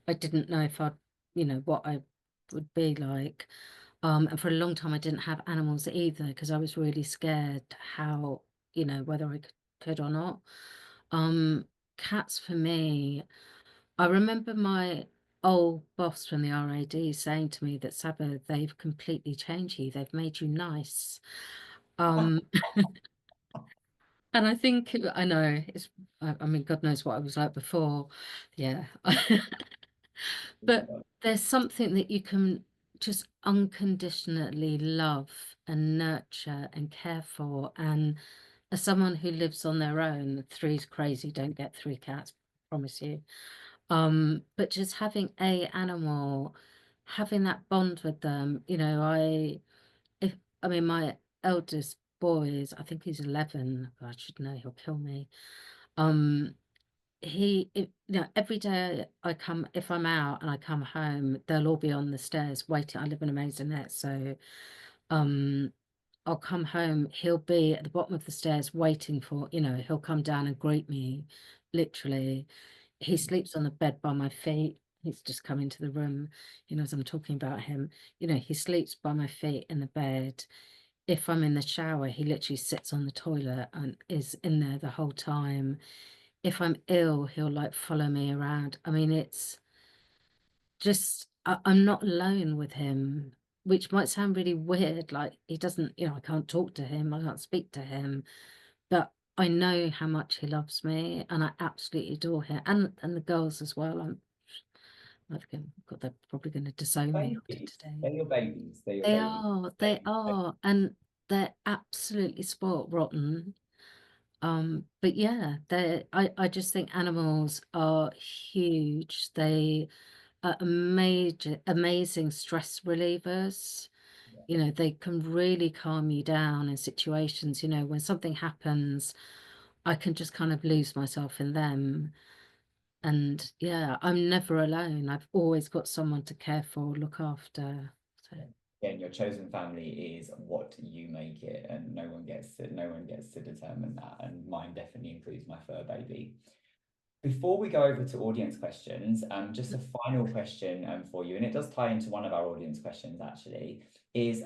I didn't know if I'd, what I would be like. And for a long time, I didn't have animals either because I was really scared how, whether I could or not. Um, Cats for me, I remember my old boss from the RAD saying to me that Saba, they've completely changed you. They've made you nice. Um, and I think I know I mean, God knows what I was like before. Yeah. But there's something that you can just unconditionally love and nurture and care for. And as someone who lives on their own, three's crazy, don't get 3 cats, promise you. But just having a animal, having that bond with them, if I mean my eldest boy is, I think he's 11. I should know, he'll kill me. Um, every day if I'm out and I come home, they'll all be on the stairs waiting. I live in a maisonette, so um, I'll come home, he'll be at the bottom of the stairs waiting for, he'll come down and greet me, literally. He sleeps on the bed by my feet. He's just come into the room, as I'm talking about him. He sleeps by my feet in the bed. If I'm in the shower, he literally sits on the toilet and is in there the whole time. If I'm ill, he'll like follow me around. I mean, it's just, I'm not alone with him, which might sound really weird. Like, he doesn't, I can't talk to him, I can't speak to him, but I know how much he loves me and I absolutely adore him. And the girls as well. God, they're probably going to disown me after Babies, today. they're your babies. They're your They babies. are, they are, and they're absolutely sport rotten. But yeah, I just think animals are huge. They are amazing stress relievers. They can really calm you down in situations, when something happens, I can just kind of lose myself in them. And yeah, I'm never alone. I've always got someone to care for, look after. So Again, your chosen family is what you make it, and no one gets to determine that. And mine definitely includes my fur baby. Before we go over to audience questions, just a final question for you, and it does tie into one of our audience questions actually, is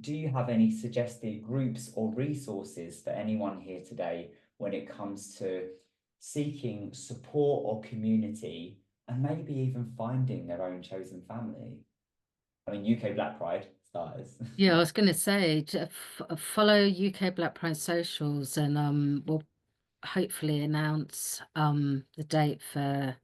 do you have any suggested groups or resources for anyone here today when it comes to seeking support or community and maybe even finding their own chosen family? I mean, UK Black Pride starters. yeah, I was going to say, follow UK Black Pride socials and we'll hopefully announce the date for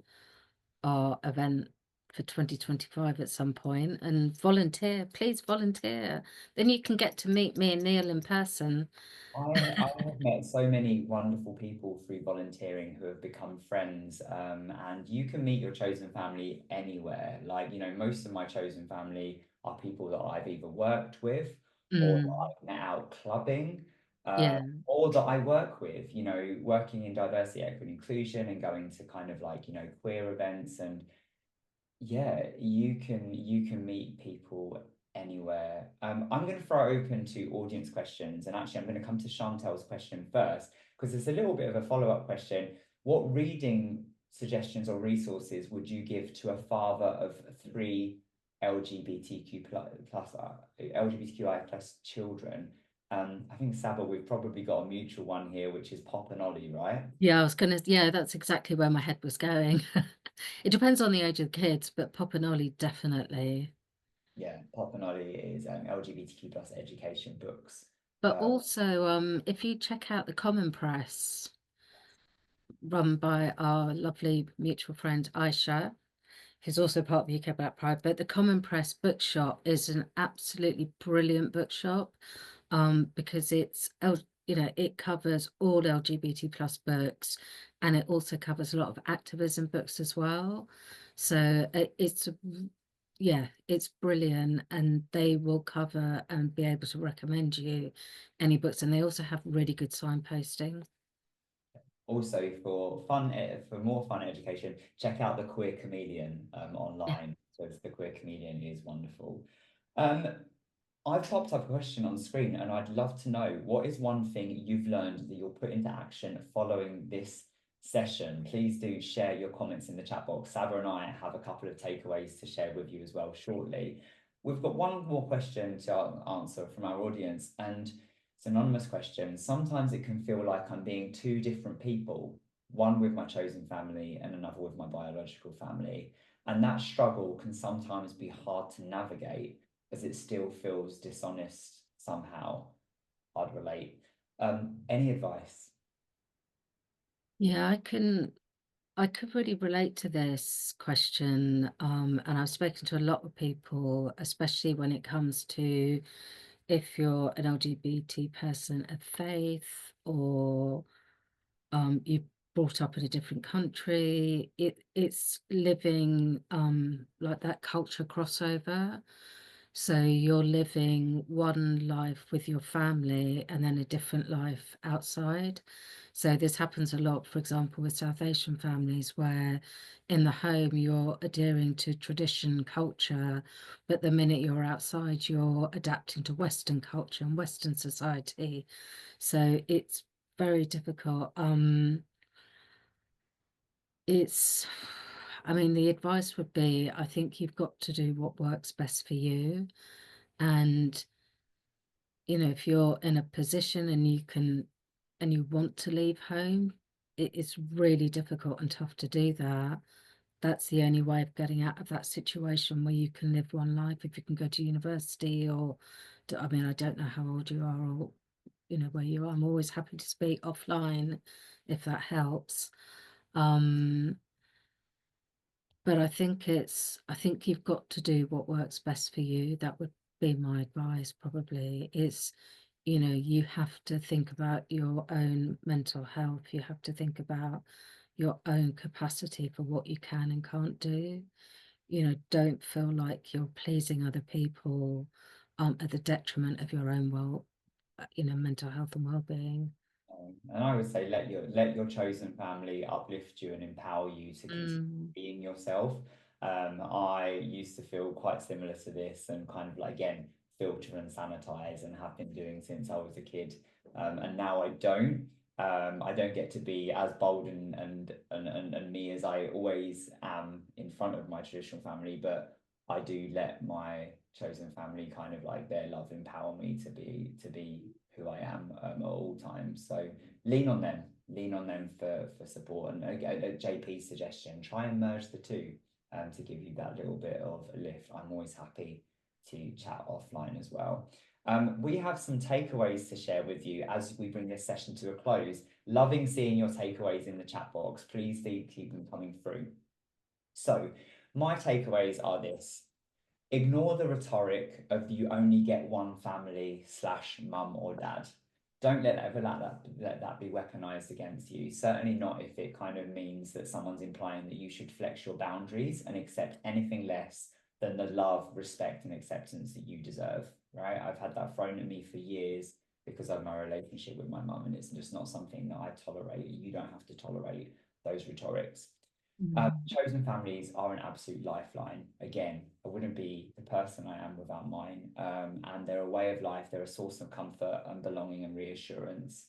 our event for 2025 at some point and volunteer. Please volunteer. Then you can get to meet me and Neil in person. I have met so many wonderful people through volunteering who have become friends, and you can meet your chosen family anywhere. Like, you know, most of my chosen family are people that I've either worked with or that Mm, I've met out clubbing, yeah. or that I work with, you know, working in diversity, equity, and inclusion and going to kind of like, you know, queer events. And yeah, you can meet people anywhere. I'm going to throw it open to audience questions, and actually, I'm going to come to Chantel's question first because it's a little bit of a follow-up question. What reading suggestions or resources would you give to a father of three LGBTQ LGBTQI plus children? I think Saba, we've probably got a mutual one here, which is Pop and Ollie, right? Yeah, yeah, that's exactly where my head was going. It depends on the age of the kids, but Pop and Ollie definitely. Yeah, Pop and Ollie is LGBTQ plus education books. But also, if you check out the Common Press, run by our lovely mutual friend Aisha, who's also part of the UK Black Pride, but the Common Press bookshop is an absolutely brilliant bookshop, because you know, it covers all LGBT plus books, and it also covers a lot of activism books as well. So yeah, it's brilliant, and they will cover and be able to recommend you any books, and they also have really good signposting. Also, for more fun education, check out the Queer Chameleon Yeah. online. So the Queer Chameleon is wonderful. Um, I've popped up a question on screen, and I'd love to know what is one thing you've learned that you'll put into action following this session. Please do share your comments in the chat box. Saba and I have a couple of takeaways to share with you as well shortly. We've got one more question to answer from our audience, and it's an anonymous question. Sometimes it can feel like I'm being two different people, one with my chosen family and another with my biological family. And that struggle can sometimes be hard to navigate as it still feels dishonest somehow. I'd relate. Any advice? Yeah, I could really relate to this question. And I've spoken to a lot of people, especially when it comes to if you're an LGBT person of faith, or you brought up in a different country. It's living like that culture crossover. So you're living one life with your family and then a different life outside. So this happens a lot, for example, with South Asian families, where in the home you're adhering to tradition, culture, but the minute you're outside, you're adapting to Western culture and Western society. So it's very difficult. It's, I mean, the advice would be, I think you've got to do what works best for you. And, you know, if you're in a position and and you want to leave home, it's really difficult and tough to do that. That's the only way of getting out of that situation where you can live one life. If you can go to university, or, I mean, I don't know how old you are, or, you know, where you are. I'm always happy to speak offline if that helps. Um, but I think you've got to do what works best for you. That would be my advice, probably. Is, you know, you have to think about your own mental health. You have to think about your own capacity for what you can and can't do. You know, don't feel like you're pleasing other people at the detriment of your own you know, mental health and well-being. And I would say let your chosen family uplift you and empower you to continue Mm. being yourself. I used to feel quite similar to this and kind of like again filter and sanitize and have been doing since I was a kid. And now I don't. I don't get to be as bold and me as I always am in front of my traditional family, but I do let my chosen family kind of like their love empower me to be who I am at all times. So lean on them for support. And JP's suggestion, try and merge the two to give you that little bit of a lift. I'm always happy to chat offline as well. We have some takeaways to share with you as we bring this session to a close. Loving seeing your takeaways in the chat box. Please do keep them coming through. So my takeaways are this. Ignore the rhetoric of you only get one family slash mum or dad. Don't let that be weaponized against you. Certainly not if it kind of means that someone's implying that you should flex your boundaries and accept anything less than the love, respect, and acceptance that you deserve. Right? I've had that thrown at me for years because of my relationship with my mum, and it's just not something that I tolerate. You don't have to tolerate those rhetorics. Chosen families are an absolute lifeline. Again, I wouldn't be the person I am without mine. And they're a way of life, they're a source of comfort and belonging and reassurance.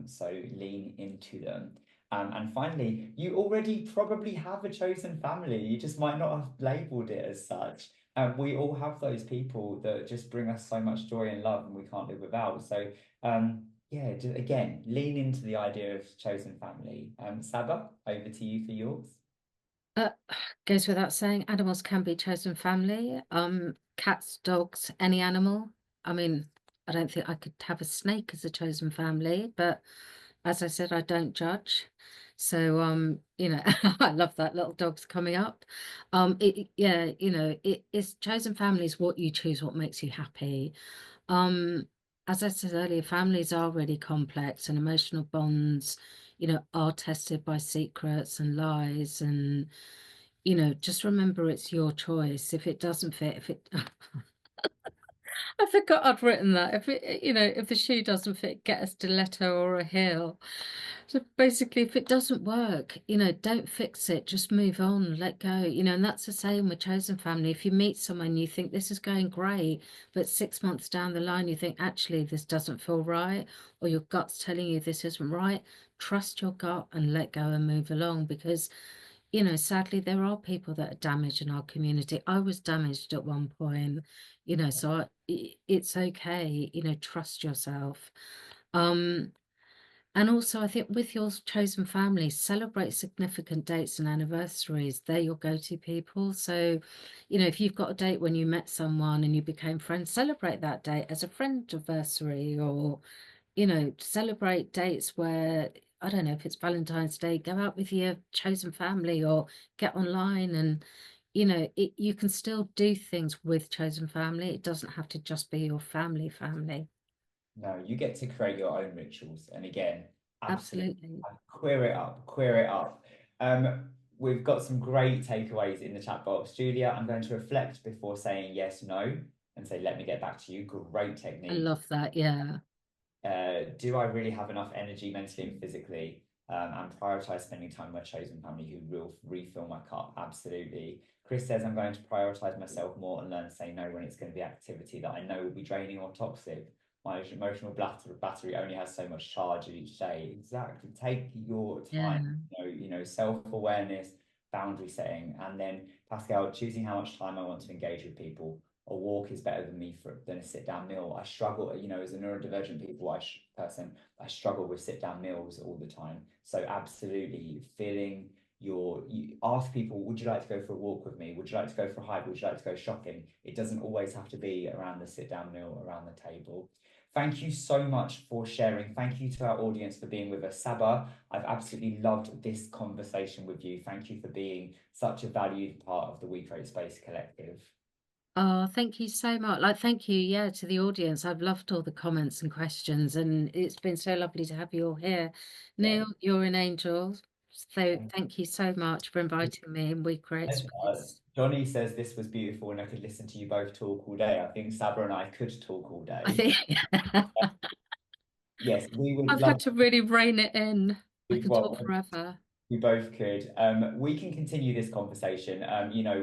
So lean into them. And finally, you already probably have a chosen family. You just might not have labeled it as such. We all have those people that just bring us so much joy and love and we can't live without. So yeah, just, again, lean into the idea of chosen family. Saba, over to you for yours. Uh, Goes without saying, animals can be chosen family. Cats, dogs, any animal. I mean, I don't think I could have a snake as a chosen family, but as I said, I don't judge. So, I love that little dog's coming up. Yeah, it is chosen family is what you choose, what makes you happy. Um, as I said earlier, families are really complex and emotional bonds, are tested by secrets and lies and just remember it's your choice. If it doesn't fit, if it I forgot I'd written that. If it, if the shoe doesn't fit, get a stiletto or a heel. So basically, if it doesn't work, don't fix it. Just move on, let go. And that's the same with chosen family. If you meet someone, you think this is going great, but 6 months down the line, you think actually this doesn't feel right, or your gut's telling you this isn't right. Trust your gut and let go and move along because sadly, there are people that are damaged in our community. I was damaged at one point, so it's okay, trust yourself. Um, and also, I think with your chosen family, celebrate significant dates and anniversaries. They're your go-to people. So, if you've got a date when you met someone and you became friends, celebrate that date as a friend anniversary or celebrate dates where, I don't know, if it's Valentine's Day, go out with your chosen family or get online and, you can still do things with chosen family. It doesn't have to just be your family. No, you get to create your own rituals. And again, absolutely Absolutely. queer it up, queer it up. We've got some great takeaways in the chat box. Julia, I'm going to reflect before saying yes, no, and say, let me get back to you. Great I technique. love that. Yeah. Do I really have enough energy mentally and physically? And prioritize spending time with my chosen family who will refill my cup. Absolutely. Chris says I'm going to prioritize myself more and learn to say no when it's going to be activity that I know will be draining or toxic. My emotional battery only has so much charge each day. Exactly. Take your time. Yeah. Self-awareness, boundary setting, and then Pascal, choosing how much time I want to engage with people. A walk is better than a sit down meal. I struggle, as a neurodivergent person, I struggle with sit down meals all the time. So absolutely feeling you ask people, would you like to go for a walk with me? Would you like to go for a hike? Would you like to go shopping? It doesn't always have to be around the sit down meal around the table. Thank you so much for sharing. Thank you to our audience for being with us. Saba, I've absolutely loved this conversation with you. Thank you for being such a valued part of the We Create Space collective. Oh, thank you so much. Like, thank you, yeah, to the audience. I've loved all the comments and questions, and it's been so lovely to have you all here. Yeah. Neil, you're an angel. So thank you so much for inviting me, and we create space. Johnny says this was beautiful and I could listen to you both talk all day. I think Saba and I could talk all I day. think Yes, we would I've love had to really rein it in. I to. can talk Well, forever. we both could. We can continue this conversation.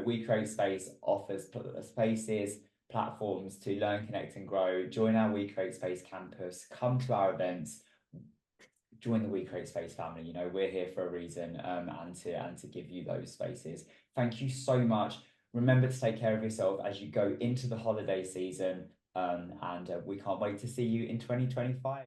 We Create Space offers spaces, platforms to learn, connect, and grow. Join our We Create Space campus. Come to our events. Join the We Create Space family. We're here for a reason, and to give you those spaces. Thank you so much. Remember to take care of yourself as you go into the holiday season. And we can't wait to see you in 2025.